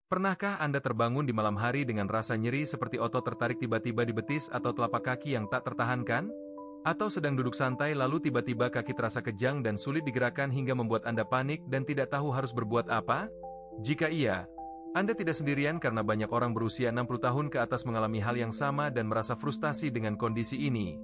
Pernahkah Anda terbangun di malam hari dengan rasa nyeri seperti otot tertarik tiba-tiba di betis atau telapak kaki yang tak tertahankan? Atau sedang duduk santai lalu tiba-tiba kaki terasa kejang dan sulit digerakkan hingga membuat Anda panik dan tidak tahu harus berbuat apa? Jika iya, Anda tidak sendirian karena banyak orang berusia 60 tahun ke atas mengalami hal yang sama dan merasa frustasi dengan kondisi ini.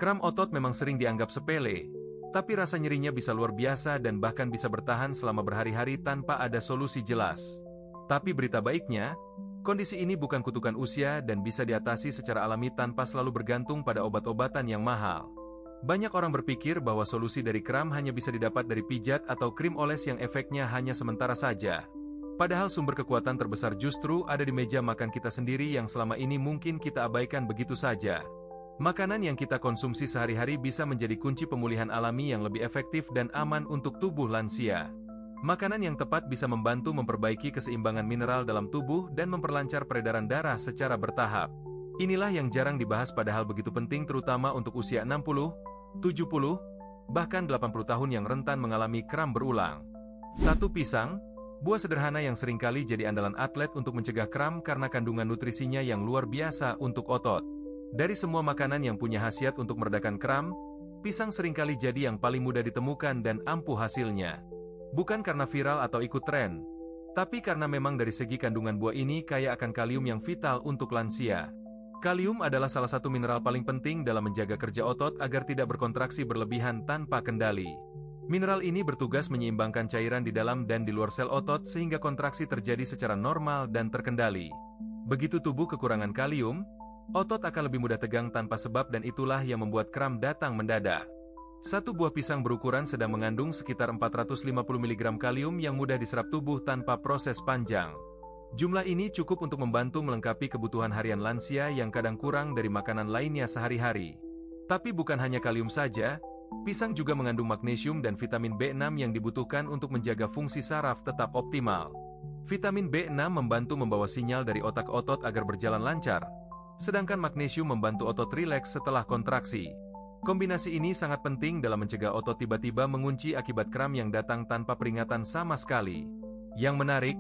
Kram otot memang sering dianggap sepele, tapi rasa nyerinya bisa luar biasa dan bahkan bisa bertahan selama berhari-hari tanpa ada solusi jelas. Tapi berita baiknya, kondisi ini bukan kutukan usia dan bisa diatasi secara alami tanpa selalu bergantung pada obat-obatan yang mahal. Banyak orang berpikir bahwa solusi dari kram hanya bisa didapat dari pijat atau krim oles yang efeknya hanya sementara saja. Padahal sumber kekuatan terbesar justru ada di meja makan kita sendiri yang selama ini mungkin kita abaikan begitu saja. Makanan yang kita konsumsi sehari-hari bisa menjadi kunci pemulihan alami yang lebih efektif dan aman untuk tubuh lansia. Makanan yang tepat bisa membantu memperbaiki keseimbangan mineral dalam tubuh dan memperlancar peredaran darah secara bertahap. Inilah yang jarang dibahas padahal begitu penting terutama untuk usia 60, 70, bahkan 80 tahun yang rentan mengalami kram berulang. 1. Pisang, buah sederhana yang seringkali jadi andalan atlet untuk mencegah kram karena kandungan nutrisinya yang luar biasa untuk otot. Dari semua makanan yang punya khasiat untuk meredakan kram, pisang seringkali jadi yang paling mudah ditemukan dan ampuh hasilnya. Bukan karena viral atau ikut tren, tapi karena memang dari segi kandungan buah ini kaya akan kalium yang vital untuk lansia. Kalium adalah salah satu mineral paling penting dalam menjaga kerja otot agar tidak berkontraksi berlebihan tanpa kendali. Mineral ini bertugas menyeimbangkan cairan di dalam dan di luar sel otot sehingga kontraksi terjadi secara normal dan terkendali. Begitu tubuh kekurangan kalium, otot akan lebih mudah tegang tanpa sebab dan itulah yang membuat kram datang mendadak. Satu buah pisang berukuran sedang mengandung sekitar 450 mg kalium yang mudah diserap tubuh tanpa proses panjang. Jumlah ini cukup untuk membantu melengkapi kebutuhan harian lansia yang kadang kurang dari makanan lainnya sehari-hari. Tapi bukan hanya kalium saja, pisang juga mengandung magnesium dan vitamin B6 yang dibutuhkan untuk menjaga fungsi saraf tetap optimal. Vitamin B6 membantu membawa sinyal dari otak otot agar berjalan lancar, sedangkan magnesium membantu otot rileks setelah kontraksi. Kombinasi ini sangat penting dalam mencegah otot tiba-tiba mengunci akibat kram yang datang tanpa peringatan sama sekali. Yang menarik,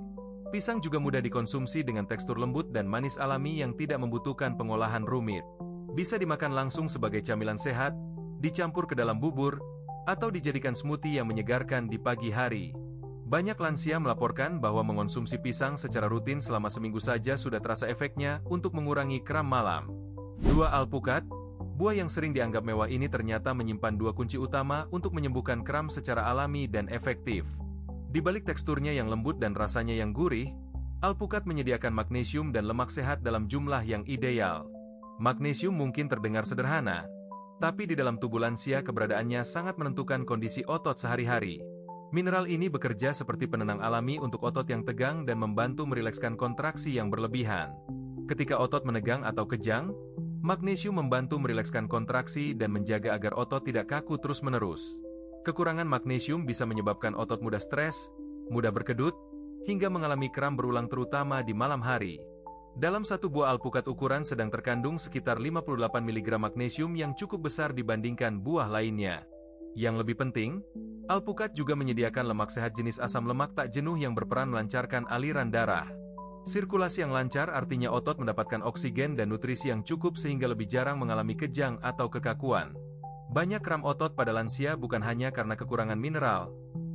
pisang juga mudah dikonsumsi dengan tekstur lembut dan manis alami yang tidak membutuhkan pengolahan rumit. Bisa dimakan langsung sebagai camilan sehat, dicampur ke dalam bubur, atau dijadikan smoothie yang menyegarkan di pagi hari. Banyak lansia melaporkan bahwa mengonsumsi pisang secara rutin selama seminggu saja sudah terasa efeknya untuk mengurangi kram malam. 2. Alpukat. Buah yang sering dianggap mewah ini ternyata menyimpan dua kunci utama untuk menyembuhkan kram secara alami dan efektif. Di balik teksturnya yang lembut dan rasanya yang gurih, alpukat menyediakan magnesium dan lemak sehat dalam jumlah yang ideal. Magnesium mungkin terdengar sederhana, tapi di dalam tubuh lansia keberadaannya sangat menentukan kondisi otot sehari-hari. Mineral ini bekerja seperti penenang alami untuk otot yang tegang dan membantu merilekskan kontraksi yang berlebihan. Ketika otot menegang atau kejang, magnesium membantu merilekskan kontraksi dan menjaga agar otot tidak kaku terus-menerus. Kekurangan magnesium bisa menyebabkan otot mudah stres, mudah berkedut, hingga mengalami kram berulang terutama di malam hari. Dalam satu buah alpukat ukuran sedang terkandung sekitar 58 mg magnesium yang cukup besar dibandingkan buah lainnya. Yang lebih penting, alpukat juga menyediakan lemak sehat jenis asam lemak tak jenuh yang berperan melancarkan aliran darah. Sirkulasi yang lancar artinya otot mendapatkan oksigen dan nutrisi yang cukup sehingga lebih jarang mengalami kejang atau kekakuan. Banyak kram otot pada lansia bukan hanya karena kekurangan mineral,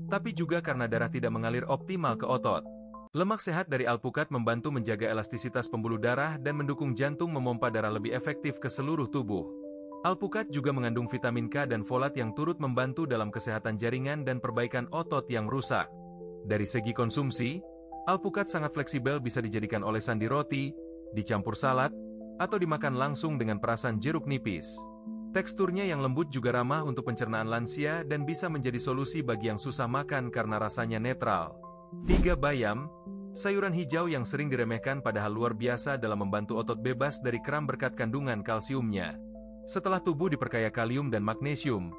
tapi juga karena darah tidak mengalir optimal ke otot. Lemak sehat dari alpukat membantu menjaga elastisitas pembuluh darah dan mendukung jantung memompa darah lebih efektif ke seluruh tubuh. Alpukat juga mengandung vitamin K dan folat yang turut membantu dalam kesehatan jaringan dan perbaikan otot yang rusak. Dari segi konsumsi, alpukat sangat fleksibel, bisa dijadikan olesan di roti, dicampur salad, atau dimakan langsung dengan perasan jeruk nipis. Teksturnya yang lembut juga ramah untuk pencernaan lansia dan bisa menjadi solusi bagi yang susah makan karena rasanya netral. 3. Bayam, sayuran hijau yang sering diremehkan padahal luar biasa dalam membantu otot bebas dari kram berkat kandungan kalsiumnya. Setelah tubuh diperkaya kalium dan magnesium,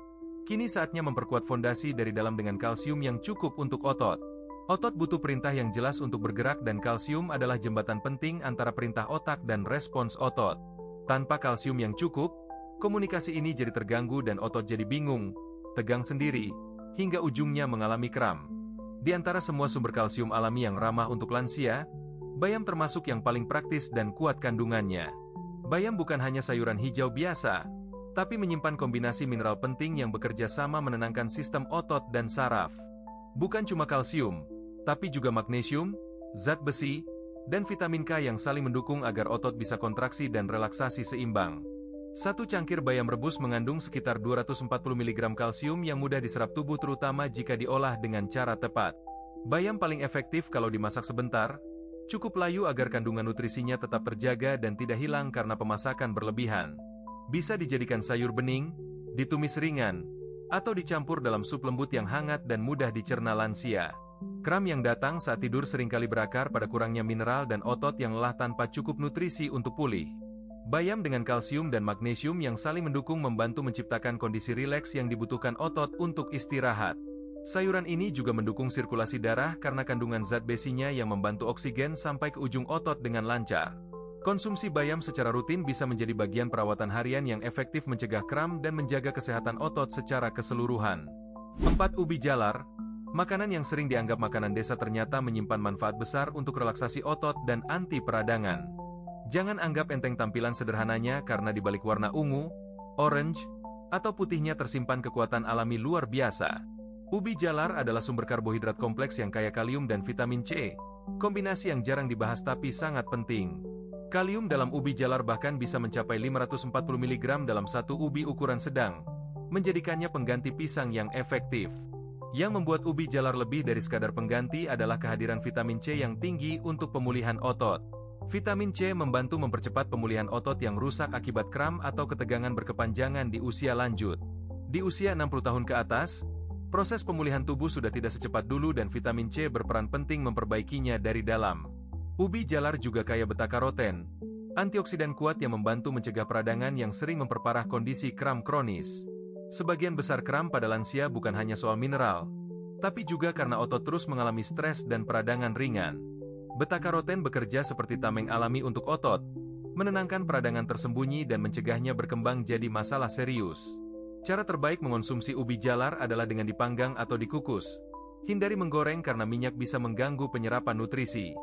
kini saatnya memperkuat fondasi dari dalam dengan kalsium yang cukup untuk otot. Otot butuh perintah yang jelas untuk bergerak dan kalsium adalah jembatan penting antara perintah otak dan respons otot. Tanpa kalsium yang cukup, komunikasi ini jadi terganggu dan otot jadi bingung, tegang sendiri, hingga ujungnya mengalami kram. Di antara semua sumber kalsium alami yang ramah untuk lansia, Bayam termasuk yang paling praktis dan kuat kandungannya. Bayam bukan hanya sayuran hijau biasa, tapi menyimpan kombinasi mineral penting yang bekerja sama menenangkan sistem otot dan saraf. Bukan cuma kalsium, tapi juga magnesium, zat besi, dan vitamin K yang saling mendukung agar otot bisa kontraksi dan relaksasi seimbang. Satu cangkir bayam rebus mengandung sekitar 240 mg kalsium yang mudah diserap tubuh terutama jika diolah dengan cara tepat. Bayam paling efektif kalau dimasak sebentar, cukup layu agar kandungan nutrisinya tetap terjaga dan tidak hilang karena pemasakan berlebihan. Bisa dijadikan sayur bening, ditumis ringan, atau dicampur dalam sup lembut yang hangat dan mudah dicerna lansia. Kram yang datang saat tidur seringkali berakar pada kurangnya mineral dan otot yang lelah tanpa cukup nutrisi untuk pulih. Bayam dengan kalsium dan magnesium yang saling mendukung membantu menciptakan kondisi rileks yang dibutuhkan otot untuk istirahat. Sayuran ini juga mendukung sirkulasi darah karena kandungan zat besinya yang membantu oksigen sampai ke ujung otot dengan lancar. Konsumsi bayam secara rutin bisa menjadi bagian perawatan harian yang efektif mencegah kram dan menjaga kesehatan otot secara keseluruhan. 4. Ubi jalar. Makanan yang sering dianggap makanan desa ternyata menyimpan manfaat besar untuk relaksasi otot dan anti peradangan. Jangan anggap enteng tampilan sederhananya karena di balik warna ungu, orange, atau putihnya tersimpan kekuatan alami luar biasa. Ubi jalar adalah sumber karbohidrat kompleks yang kaya kalium dan vitamin C, kombinasi yang jarang dibahas tapi sangat penting. Kalium dalam ubi jalar bahkan bisa mencapai 540 mg dalam satu ubi ukuran sedang, menjadikannya pengganti pisang yang efektif. Yang membuat ubi jalar lebih dari sekadar pengganti adalah kehadiran vitamin C yang tinggi untuk pemulihan otot. Vitamin C membantu mempercepat pemulihan otot yang rusak akibat kram atau ketegangan berkepanjangan di usia lanjut. Di usia 60 tahun ke atas, proses pemulihan tubuh sudah tidak secepat dulu dan vitamin C berperan penting memperbaikinya dari dalam. Ubi jalar juga kaya beta-karoten, antioksidan kuat yang membantu mencegah peradangan yang sering memperparah kondisi kram kronis. Sebagian besar kram pada lansia bukan hanya soal mineral, tapi juga karena otot terus mengalami stres dan peradangan ringan. Beta-karoten bekerja seperti tameng alami untuk otot, menenangkan peradangan tersembunyi dan mencegahnya berkembang jadi masalah serius. Cara terbaik mengonsumsi ubi jalar adalah dengan dipanggang atau dikukus. Hindari menggoreng karena minyak bisa mengganggu penyerapan nutrisi.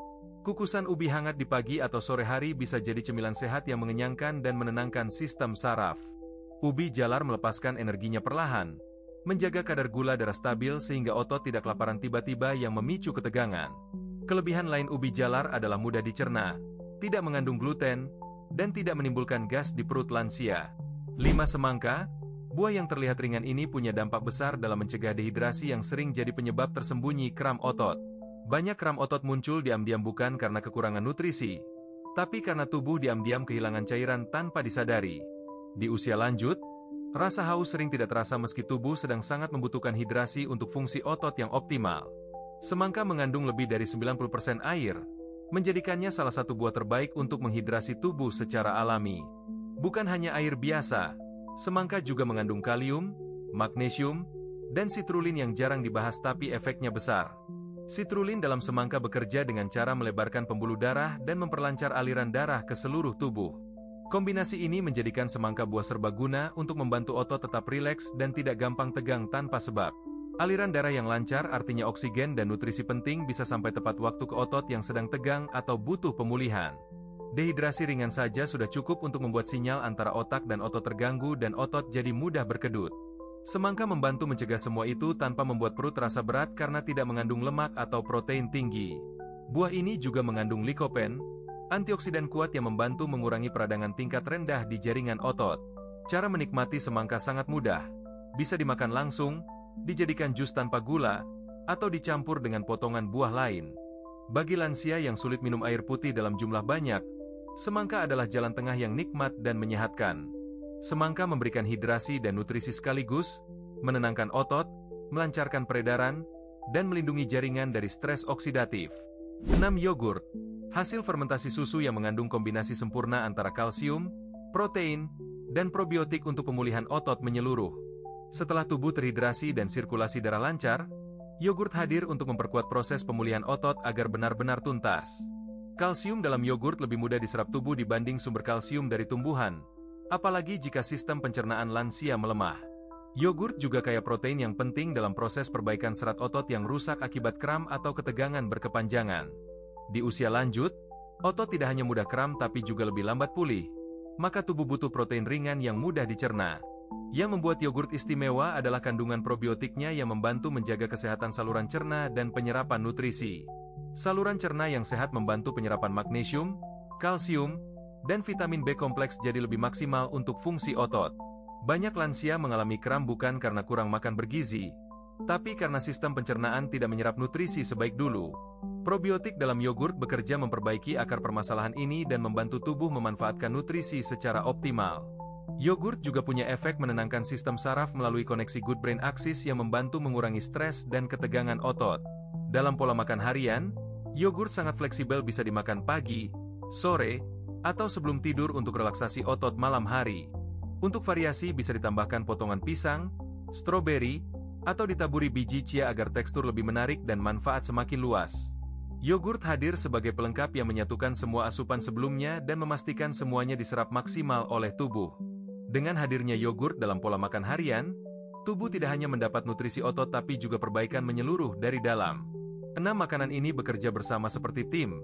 Kukusan ubi hangat di pagi atau sore hari bisa jadi cemilan sehat yang mengenyangkan dan menenangkan sistem saraf. Ubi jalar melepaskan energinya perlahan, menjaga kadar gula darah stabil sehingga otot tidak kelaparan tiba-tiba yang memicu ketegangan. Kelebihan lain ubi jalar adalah mudah dicerna, tidak mengandung gluten, dan tidak menimbulkan gas di perut lansia. 5. Semangka. Buah yang terlihat ringan ini punya dampak besar dalam mencegah dehidrasi yang sering jadi penyebab tersembunyi kram otot. Banyak kram otot muncul diam-diam bukan karena kekurangan nutrisi, tapi karena tubuh diam-diam kehilangan cairan tanpa disadari. Di usia lanjut, rasa haus sering tidak terasa meski tubuh sedang sangat membutuhkan hidrasi untuk fungsi otot yang optimal. Semangka mengandung lebih dari 90% air, menjadikannya salah satu buah terbaik untuk menghidrasi tubuh secara alami. Bukan hanya air biasa, semangka juga mengandung kalium, magnesium, dan sitrulin yang jarang dibahas tapi efeknya besar. Sitrulin dalam semangka bekerja dengan cara melebarkan pembuluh darah dan memperlancar aliran darah ke seluruh tubuh. Kombinasi ini menjadikan semangka buah serbaguna untuk membantu otot tetap rileks dan tidak gampang tegang tanpa sebab. Aliran darah yang lancar artinya oksigen dan nutrisi penting bisa sampai tepat waktu ke otot yang sedang tegang atau butuh pemulihan. Dehidrasi ringan saja sudah cukup untuk membuat sinyal antara otak dan otot terganggu dan otot jadi mudah berkedut. Semangka membantu mencegah semua itu tanpa membuat perut terasa berat karena tidak mengandung lemak atau protein tinggi. Buah ini juga mengandung likopen, antioksidan kuat yang membantu mengurangi peradangan tingkat rendah di jaringan otot. Cara menikmati semangka sangat mudah. Bisa dimakan langsung, dijadikan jus tanpa gula, atau dicampur dengan potongan buah lain. Bagi lansia yang sulit minum air putih dalam jumlah banyak, semangka adalah jalan tengah yang nikmat dan menyehatkan. Semangka memberikan hidrasi dan nutrisi sekaligus, menenangkan otot, melancarkan peredaran, dan melindungi jaringan dari stres oksidatif. 6. Yogurt. Hasil fermentasi susu yang mengandung kombinasi sempurna antara kalsium, protein, dan probiotik untuk pemulihan otot menyeluruh. Setelah tubuh terhidrasi dan sirkulasi darah lancar, yogurt hadir untuk memperkuat proses pemulihan otot agar benar-benar tuntas. Kalsium dalam yogurt lebih mudah diserap tubuh dibanding sumber kalsium dari tumbuhan, apalagi jika sistem pencernaan lansia melemah. Yogurt juga kaya protein yang penting dalam proses perbaikan serat otot yang rusak akibat kram atau ketegangan berkepanjangan. Di usia lanjut, otot tidak hanya mudah kram tapi juga lebih lambat pulih. Maka tubuh butuh protein ringan yang mudah dicerna. Yang membuat yogurt istimewa adalah kandungan probiotiknya yang membantu menjaga kesehatan saluran cerna dan penyerapan nutrisi. Saluran cerna yang sehat membantu penyerapan magnesium, kalsium, dan vitamin B kompleks jadi lebih maksimal untuk fungsi otot. Banyak lansia mengalami kram bukan karena kurang makan bergizi, tapi karena sistem pencernaan tidak menyerap nutrisi sebaik dulu. Probiotik dalam yogurt bekerja memperbaiki akar permasalahan ini dan membantu tubuh memanfaatkan nutrisi secara optimal. Yogurt juga punya efek menenangkan sistem saraf melalui koneksi good brain axis yang membantu mengurangi stres dan ketegangan otot. Dalam pola makan harian, yogurt sangat fleksibel, bisa dimakan pagi, sore, atau sebelum tidur untuk relaksasi otot malam hari. Untuk variasi bisa ditambahkan potongan pisang, stroberi, atau ditaburi biji chia agar tekstur lebih menarik dan manfaat semakin luas. Yogurt hadir sebagai pelengkap yang menyatukan semua asupan sebelumnya dan memastikan semuanya diserap maksimal oleh tubuh. Dengan hadirnya yogurt dalam pola makan harian, tubuh tidak hanya mendapat nutrisi otot tapi juga perbaikan menyeluruh dari dalam. 6 makanan ini bekerja bersama seperti tim,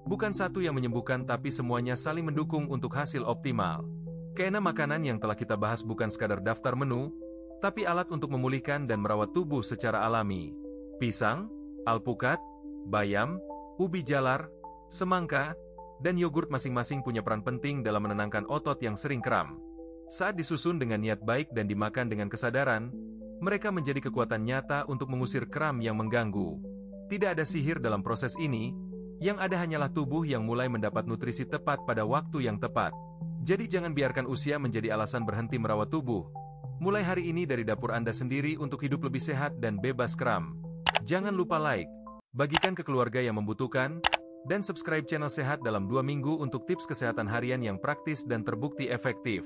bukan satu yang menyembuhkan tapi semuanya saling mendukung untuk hasil optimal. Keenam makanan yang telah kita bahas bukan sekadar daftar menu, tapi alat untuk memulihkan dan merawat tubuh secara alami. Pisang, alpukat, bayam, ubi jalar, semangka, dan yogurt masing-masing punya peran penting dalam menenangkan otot yang sering kram. Saat disusun dengan niat baik dan dimakan dengan kesadaran, mereka menjadi kekuatan nyata untuk mengusir kram yang mengganggu. Tidak ada sihir dalam proses ini, yang ada hanyalah tubuh yang mulai mendapat nutrisi tepat pada waktu yang tepat. Jadi jangan biarkan usia menjadi alasan berhenti merawat tubuh. Mulai hari ini dari dapur Anda sendiri untuk hidup lebih sehat dan bebas kram. Jangan lupa like, bagikan ke keluarga yang membutuhkan, dan subscribe channel Sehat dalam 2 minggu untuk tips kesehatan harian yang praktis dan terbukti efektif.